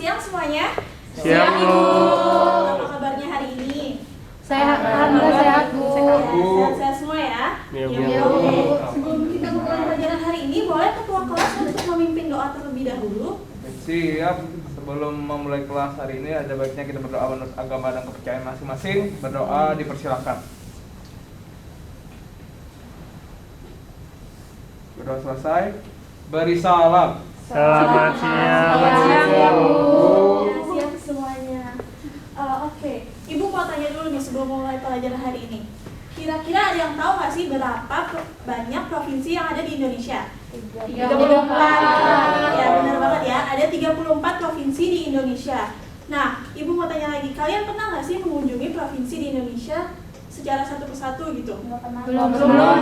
siang semuanya. Siang, Bu. Apa kabarnya hari ini? Sehat, alhamdulillah sehat, Bu. Sehat-sehat semua ya. Iya, Bu. Ya, oke. Sebelum kita mulai pelajaran hari ini, boleh ketua kelas untuk memimpin doa terlebih dahulu. Siap. Sebelum memulai kelas hari ini, ada baiknya kita berdoa menurut agama dan kepercayaan masing-masing. Berdoa dipersilakan. Berdoa selesai. Beri salam. Selamat siang. Ya, siap semuanya. Oke, Ibu mau tanya dulu nih sebelum mulai pelajaran hari ini. Kira-kira ada yang tahu nggak sih berapa banyak provinsi yang ada di Indonesia? 34. Ya, benar banget ya. Ada 34 provinsi di Indonesia. Nah, Ibu mau tanya lagi, kalian pernah nggak sih mengunjungi provinsi di Indonesia secara satu persatu gitu? Belum. Sama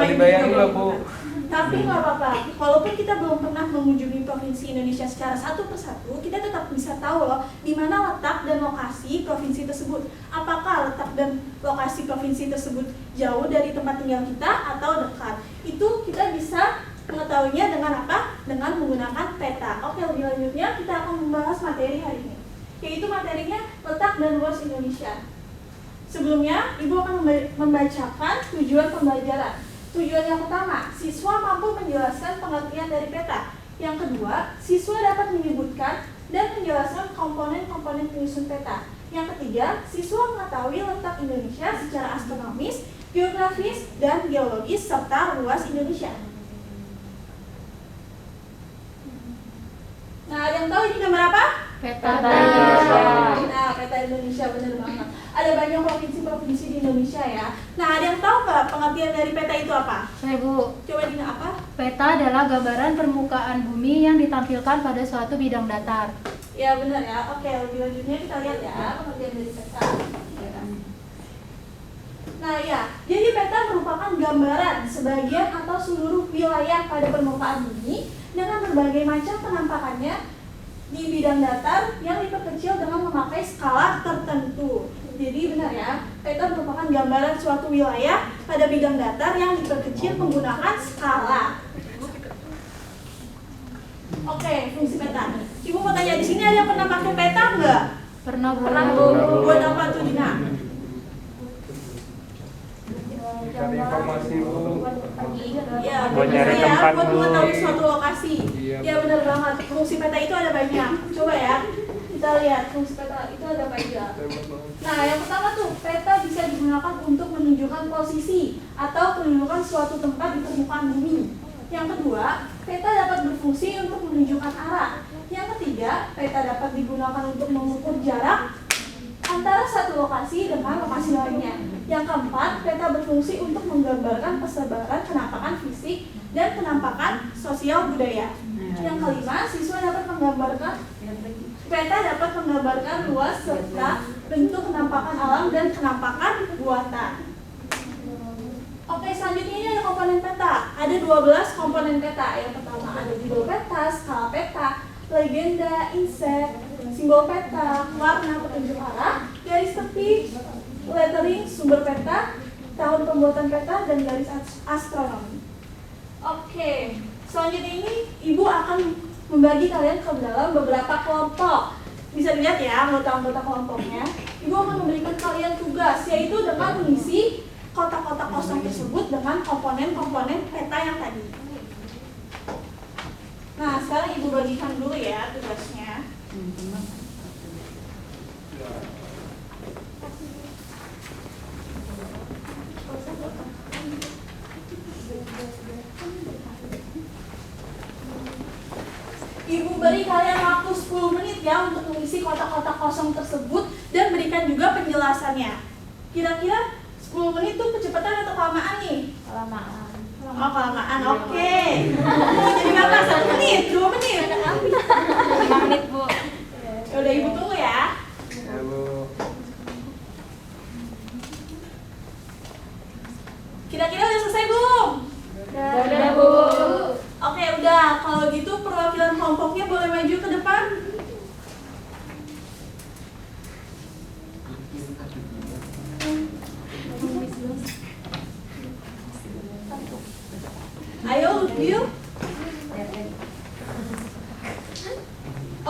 Ibu Bayangin juga lah, belum Bu. pernah. Tapi nggak apa-apa, walaupun kita belum pernah mengunjungi provinsi Indonesia secara satu persatu, kita tetap bisa tahu loh di mana letak dan lokasi provinsi tersebut. Apakah letak dan lokasi provinsi tersebut jauh dari tempat tinggal kita atau dekat? Itu kita bisa mengetahuinya dengan apa? Dengan menggunakan peta. Oke, lebih lanjutnya kita akan membahas materi hari ini, yaitu materinya letak dan luas Indonesia. Sebelumnya, Ibu akan membacakan tujuan pembelajaran. Tujuan yang pertama, siswa mampu menjelaskan pengertian dari peta. Yang kedua, siswa dapat menyebutkan dan menjelaskan komponen-komponen penyusun peta. Yang ketiga, siswa mengetahui letak Indonesia secara astronomis, geografis, dan geologis, serta luas Indonesia. Nah, ada yang tahu ini gambar apa? Peta. Nah, peta Indonesia, benar banget. Ada banyak provinsi-provinsi di Indonesia ya. Nah, ada yang tahu nggak pengertian dari peta itu apa? Saya, Bu. Coba Dina, apa? Peta adalah gambaran permukaan bumi yang ditampilkan pada suatu bidang datar. Ya, benar ya. Oke, lebih lanjutnya kita lihat ya pengertian dari peta. Nah ya, jadi peta merupakan gambaran sebagian atau seluruh wilayah pada permukaan bumi dengan berbagai macam penampakannya di bidang datar yang diperkecil dengan memakai skala tertentu. Jadi benar ya, peta merupakan gambaran suatu wilayah pada bidang datar yang diperkecil menggunakan skala. Oke, fungsi peta. Ibu mau tanya, di sini ada yang pernah pakai peta nggak? Pernah, Bu. Buat apa tuh, Dina? Cari informasi, Bu. Ya, Buat nyari tempat, buat Bu. mengetahui suatu lokasi. Iya. Ya, benar banget. Fungsi peta itu ada banyak. Coba ya, kita lihat fungsi peta itu ada banyak. Nah, yang pertama tuh, peta bisa digunakan untuk menunjukkan posisi atau kedudukan suatu tempat di permukaan bumi. Yang kedua, peta dapat berfungsi untuk menunjukkan arah. Yang ketiga, peta dapat digunakan untuk mengukur jarak antara satu lokasi dengan lokasi lainnya. Yang keempat, peta berfungsi untuk menggambarkan persebaran penampakan fisik dan penampakan sosial budaya. Yang kelima, siswa dapat menggambarkan peta dapat menggambarkan luas serta bentuk penampakan alam dan penampakan buatan. Oke, selanjutnya ini ada komponen peta. Ada 12 komponen peta. Yang pertama ada judul peta, skala peta, legenda, insek, simbol peta, warna petunjuk arah, garis tepi, lettering, sumber peta, tahun pembuatan peta, dan garis astronomi. Oke, selanjutnya ini Ibu akan membagi kalian ke dalam beberapa kelompok. Bisa dilihat ya anggota-anggota kelompoknya. Ibu akan memberikan kalian tugas, yaitu dengan mengisi kotak-kotak kosong tersebut dengan komponen-komponen peta yang tadi. Nah, sekarang Ibu bagikan dulu ya tugasnya. Ibu beri kalian waktu 10 menit ya untuk mengisi kotak-kotak kosong tersebut dan berikan juga penjelasannya. Kira-kira 10 menit itu kecepatan atau kelamaan nih? Kelamaan. Oh, kelamaan, oke. Jadi berapa? 1 menit? 2 menit? 5 menit, Bu. Udah Ibu tunggu ya. Ya, Bu. Kira-kira udah selesai belum? Udah, Bu. Oke, udah. Kalau gitu perwakilan kelompoknya boleh maju ke depan. Ayo, Lutfi.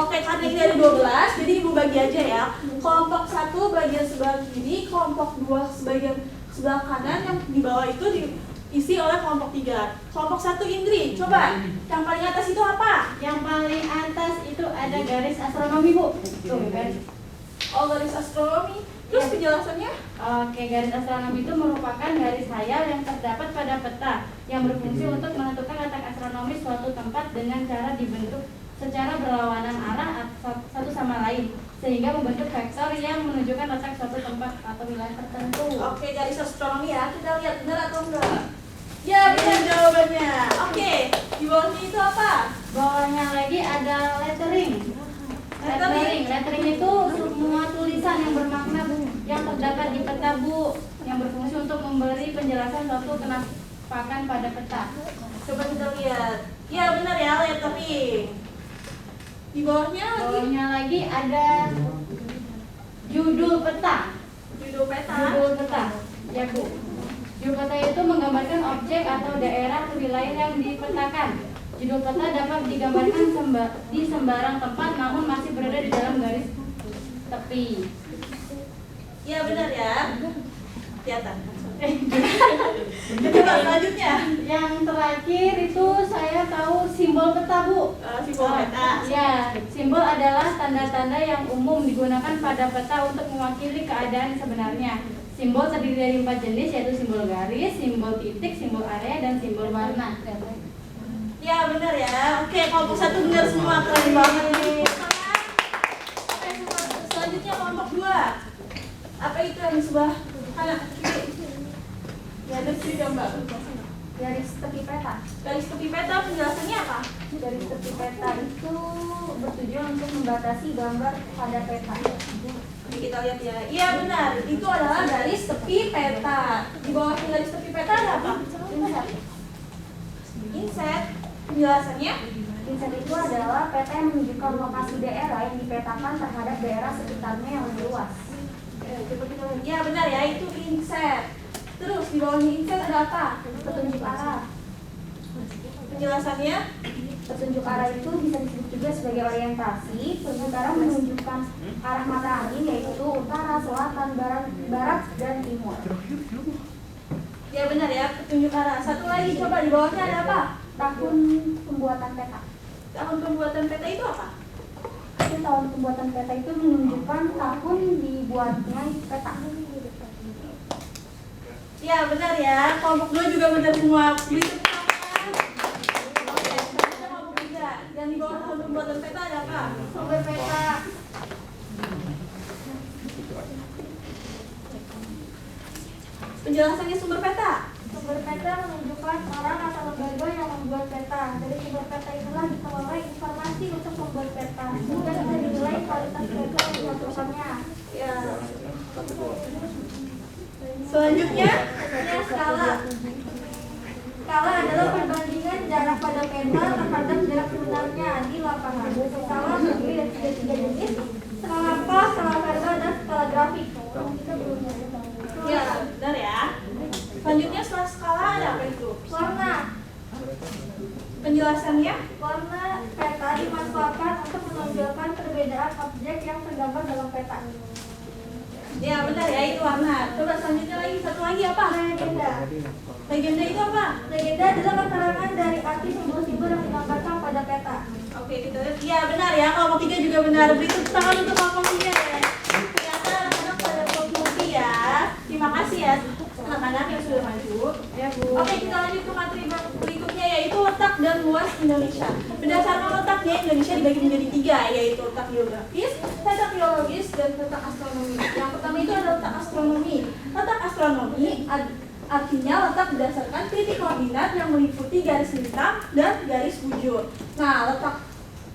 Oke, karena ini ada 12, jadi ibu bagi aja ya. Kelompok 1 bagian sebelah kiri, kelompok 2 sebagian sebelah kanan, yang di bawah itu diisi oleh kelompok 3. Kelompok 1 Indri, coba yang paling atas itu apa? Yang paling atas itu ada garis astronomi, Bu. Tuh, garis. Oh, garis astronomi. Terus penjelasannya? Oke, garis astronomi itu merupakan garis hayal yang terdapat pada peta yang berfungsi untuk menentukan letak astronomis suatu tempat dengan cara dibentuk secara berlawanan arah satu sama lain, sehingga membentuk vektor yang menunjukkan letak suatu tempat atau wilayah tertentu. Oke, garis astronomi ya. Kita lihat benar atau enggak? Ya, benar jawabannya. Oke, di bawahnya itu apa? Bawahnya lagi ada lettering. Lettering itu semua tulisan yang bermakna yang terdapat di peta, Bu, yang berfungsi untuk memberi penjelasan suatu kenampakan pada peta. Coba kita lihat. Ya, benar ya, lettering. Di bawahnya lagi ada judul peta. judul peta. Judul peta, ya Bu. Judul peta itu menggambarkan objek atau daerah wilayah yang dipetakan. Judul peta dapat digambarkan di sembarang tempat, namun masih berada di dalam garis tepi. Ya, benar ya. Kelihatan. Coba selanjutnya. Yang terakhir itu saya tahu simbol peta, Bu. Simbol peta. Ya, simbol adalah tanda-tanda yang umum digunakan pada peta untuk mewakili keadaan sebenarnya. Simbol terdiri dari 4 jenis, yaitu simbol garis, simbol titik, simbol area, dan simbol warna. Ya, benar ya. Oke, kelompok 1 benar semua. Keren banget nih. Oke, selanjutnya kelompok 2. Apa itu yang di sebelah kanan? Ya, ada di gambar. Garis tepi peta. Garis tepi peta penjelasannya apa? Garis tepi peta itu bertujuan untuk membatasi gambar pada peta. Ini kita lihat ya. Iya, benar. Itu adalah garis tepi peta. Di bawah garis tepi peta ada apa? Inset. Inset. Penjelasannya? Inset itu adalah peta yang menunjukkan lokasi daerah yang dipetakan terhadap daerah sekitarnya yang lebih luas. Ya, benar ya. Itu inset. Terus di bawahnya inset ada apa? Petunjuk arah. Penjelasannya? Petunjuk arah itu bisa disebut juga sebagai orientasi. Petunjuk arah menunjukkan arah mata angin, yaitu utara, selatan, barat, dan timur. Ya, benar ya. Petunjuk arah. Satu lagi, coba di bawahnya ada apa? Tahun pembuatan peta. Tahun pembuatan peta itu apa? Tahun pembuatan peta itu menunjukkan tahun dibuatnya peta. Ya, benar ya. Kelompok 2 juga benar semua. Berikut Oke, kita kelompok 3. Dan di bawah tahun pembuatan peta ada apa? Sumber peta. Penjelasannya sumber peta. Sumber peta menunjukkan orang atau lembaga yang membuat peta. Dari sumber peta itulah dikelola informasi untuk membuat peta, sehingga bisa dinilai kualitas peta yang dilakukannya. Ya. Selanjutnya, ini skala. Skala adalah perbandingan jarak pada peta terhadap jarak sebenarnya di lapangan. Skala terdiri dari 3 jenis: skala pas, skala vertikal, dan skala grafik. Ya, benar ya. Selanjutnya setelah skala ada apa itu? Warna. Penjelasannya? Warna peta dimanfaatkan untuk menonjolkan perbedaan objek yang tergambar dalam peta. Ya, benar ya, itu warna. Coba selanjutnya lagi, satu lagi apa? Legenda. Legenda itu apa? Legenda adalah keterangan dari arti simbol-simbol yang digambarkan pada peta. Oke, kita lihat. Iya, benar ya. Kelompok 3 juga benar. Beri tepuk tangan untuk kelompok 3 ya. Ternyata anak-anak pada promosi ya. Terima kasih ya anak-anak yang sudah maju. Ya, Bu. Oke, kita lanjut ke materi berikutnya, yaitu letak dan luas Indonesia. Berdasarkan letaknya, Indonesia dibagi menjadi 3, yaitu letak geografis, letak geologis, dan letak astronomi. Yang pertama itu adalah letak astronomi. Letak astronomi artinya letak berdasarkan titik koordinat yang meliputi garis lintang dan garis bujur. Nah, letak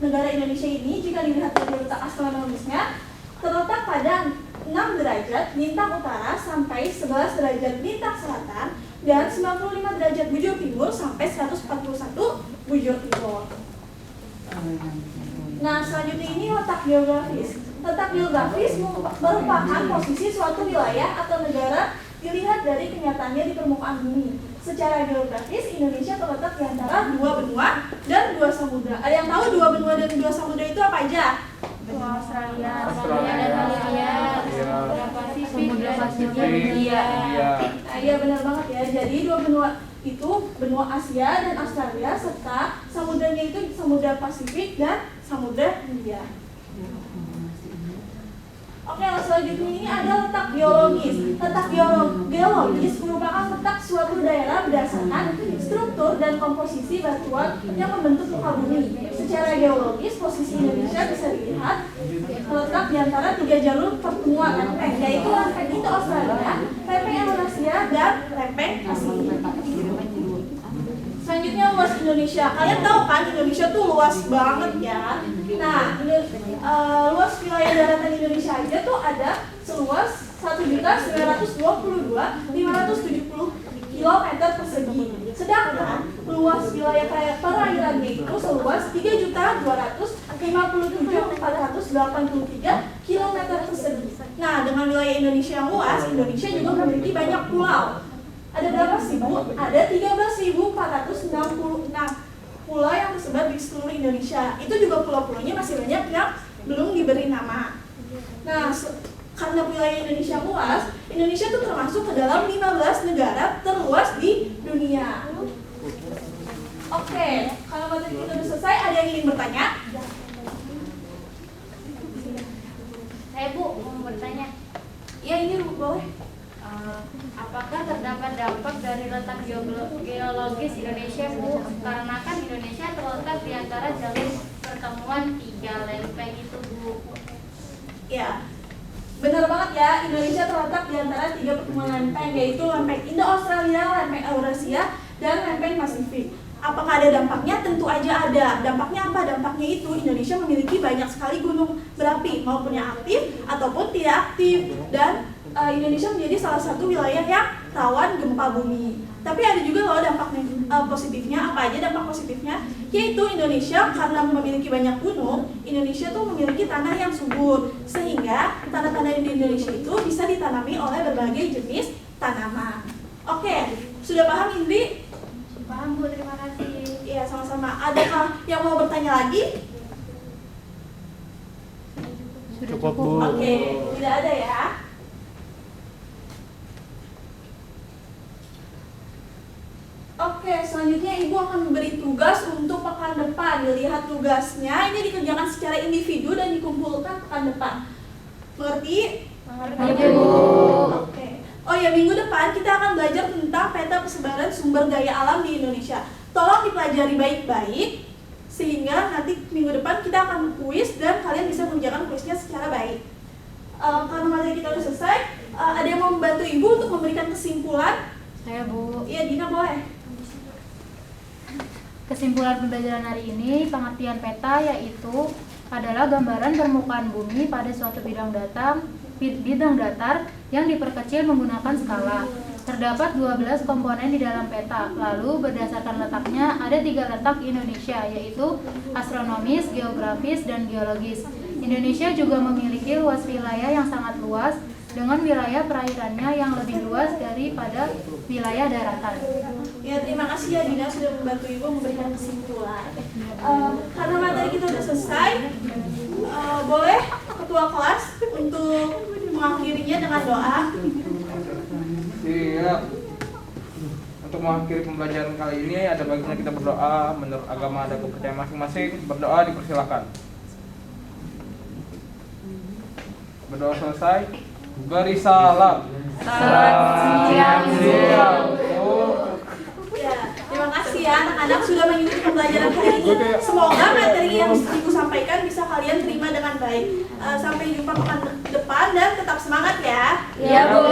negara Indonesia ini jika dilihat dari letak astronomisnya terletak pada 6 derajat lintang utara sampai 11 derajat lintang selatan dan 95 derajat bujur timur sampai 141 bujur timur. Nah, selanjutnya ini letak geografis. Letak geografis merupakan posisi suatu wilayah atau negara dilihat dari kenyataannya di permukaan bumi. Secara geografis, Indonesia terletak di antara 2 benua dan 2 samudra. Ada yang tahu 2 benua dan 2 samudra itu apa aja? Benua Australia, Australia, dan Malaysia, Iya. Samudra Pasifik, Samudra dan Pasifik, India. Iya. Nah, iya benar banget ya. Jadi 2 benua itu benua Asia dan Australia serta samudranya itu Samudra Pasifik dan Samudra Hindia. Oke, selanjutnya ini ada letak geologis. Letak geologis merupakan letak suatu daerah berdasarkan struktur dan komposisi batuan yang membentuk muka bumi. Secara geologis, posisi Indonesia bisa dilihat terletak di antara 3 jalur pertemuan lempeng, yaitu lempeng Indo-Australia, lempeng Eurasia, dan lempeng Pasifik. Selanjutnya luas Indonesia. Kalian tahu kan Indonesia tuh luas banget ya. Nah, luas wilayah daratan Indonesia aja tuh ada seluas 1.922.570 km persegi. Sedangkan luas wilayah perairannya itu seluas 3.257.483 km persegi. Nah, dengan wilayah Indonesia yang luas, Indonesia juga memiliki banyak pulau. Ada berapa sih, Bu? Ada 13.466 pulau yang tersebar di seluruh Indonesia. Itu juga pulau-pulaunya masih banyak yang belum diberi nama. Nah, karena wilayah Indonesia luas, Indonesia tuh termasuk ke dalam 15 negara terluas di dunia. Oke, kalau materi kita udah selesai, ada yang ingin bertanya? Saya Bu mau bertanya, Ya, ini boleh. apakah terdapat dampak dari letak geologis Indonesia Bu? Karena kan Indonesia terletak di antara jalur pertemuan 3 lempeng itu Bu. Ya, benar banget ya. Indonesia terletak di antara 3 pertemuan lempeng, yaitu lempeng Indo-Australia, lempeng Eurasia, dan lempeng Pasifik. Apakah ada dampaknya? Tentu aja ada. Dampaknya apa? Dampaknya itu Indonesia memiliki banyak sekali gunung berapi, maupun yang aktif ataupun tidak aktif. Dan Indonesia menjadi salah satu wilayah yang rawan gempa bumi. Tapi ada juga loh dampak positifnya. Apa aja dampak positifnya? Yaitu Indonesia karena memiliki banyak gunung, Indonesia tuh memiliki tanah yang subur, sehingga tanah-tanah di Indonesia itu bisa ditanami oleh berbagai jenis tanaman. Oke, sudah paham Indri? Paham Bu, terima kasih. Iya, sama-sama. Adakah yang mau bertanya lagi? Cukup, Bu. Oke, tidak ada ya. Oke, selanjutnya Ibu akan memberi tugas untuk pekan depan. Lihat tugasnya, ini dikerjakan secara individu dan dikumpulkan pekan depan. Mengerti? Mengerti Bu. Oke. Oh ya, minggu depan kita akan belajar tentang peta persebaran sumber daya alam di Indonesia. Tolong dipelajari baik-baik, sehingga nanti minggu depan kita akan kuis dan kalian bisa mengerjakan kuisnya secara baik. Karena materi kita sudah selesai, ada yang mau membantu Ibu untuk memberikan kesimpulan? Saya Bu. Iya, Dina boleh. Kesimpulan pembelajaran hari ini, pengertian peta yaitu adalah gambaran permukaan bumi pada suatu bidang datar yang diperkecil menggunakan skala. Terdapat 12 komponen di dalam peta. Lalu berdasarkan letaknya ada 3 letak Indonesia, yaitu astronomis, geografis, dan geologis. Indonesia juga memiliki luas wilayah yang sangat luas dengan wilayah perairannya yang lebih luas daripada wilayah daratan. Ya, terima kasih ya Dina sudah membantu Ibu memberikan kesimpulan. Karena materi kita sudah selesai, boleh ketua kelas untuk mengakhirinya dengan doa. Siap. Untuk mengakhiri pembelajaran kali ini ada baiknya kita berdoa. Menurut agama ada kepercayaan masing-masing. Berdoa dipersilakan. Berdoa selesai. Beri salam. Siang. Ya, terima kasih ya anak-anak sudah mengikuti pembelajaran hari ini. Semoga materi yang Ibu sampaikan bisa kalian terima dengan baik. Sampai jumpa pekan depan dan tetap semangat ya. Iya Bu.